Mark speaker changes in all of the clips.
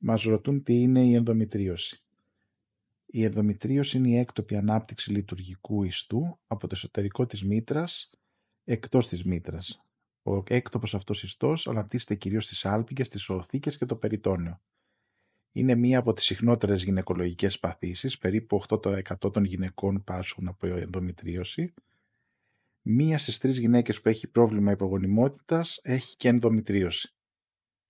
Speaker 1: Μας ρωτούν τι είναι η ενδομητρίωση. Η ενδομητρίωση είναι η έκτοπη ανάπτυξη λειτουργικού ιστού από το εσωτερικό της μήτρας εκτός της μήτρας. Ο έκτοπος αυτός ιστός αναπτύσσεται κυρίως στις άλπικες, στις οθήκες και το περιτόνιο. Είναι μία από τις συχνότερες γυναικολογικές παθήσεις, περίπου 8% των γυναικών πάσχουν από ενδομητρίωση. Μία στις 3 γυναίκες που έχει πρόβλημα υπογονιμότητας έχει και ενδομητρίωση.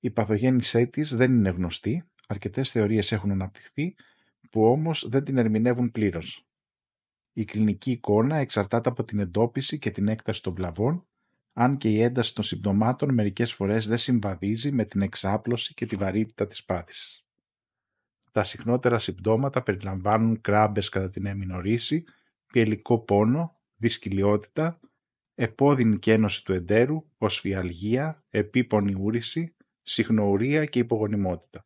Speaker 1: Η παθογέννησή της δεν είναι γνωστή, αρκετές θεωρίες έχουν αναπτυχθεί, που όμως δεν την ερμηνεύουν πλήρως. Η κλινική εικόνα εξαρτάται από την εντόπιση και την έκταση των βλαβών, αν και η ένταση των συμπτωμάτων μερικές φορές δεν συμβαδίζει με την εξάπλωση και τη βαρύτητα της πάθησης. Τα συχνότερα συμπτώματα περιλαμβάνουν κράμπες κατά την εμμηνορρήση, πιελικό πόνο, δυσκυλιότητα, επώδυνη κένωση του εντέρου, οσφιαλγία, επίπονη ούρηση, συχνοουρία και υπογονιμότητα.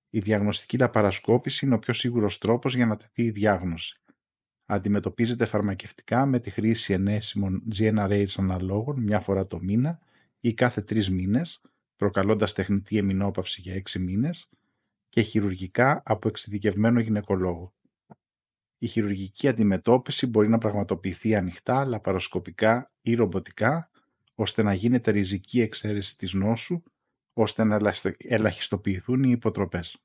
Speaker 1: Η διαγνωστική λαπαροσκόπηση είναι ο πιο σίγουρος τρόπος για να τεθεί η διάγνωση. Αντιμετωπίζεται φαρμακευτικά με τη χρήση ενέσιμων GnRH αναλόγων μια φορά το μήνα ή κάθε 3 μήνες, προκαλώντας τεχνητή εμμηνόπαυση για 6 μήνες και χειρουργικά από εξειδικευμένο γυναικολόγο. Η χειρουργική αντιμετώπιση μπορεί να πραγματοποιηθεί ανοιχτά, λαπαροσκοπικά ή ρομποτικά, ώστε να γίνεται ριζική εξαίρεση της νόσου, ώστε να ελαχιστοποιηθούν οι υποτροπές.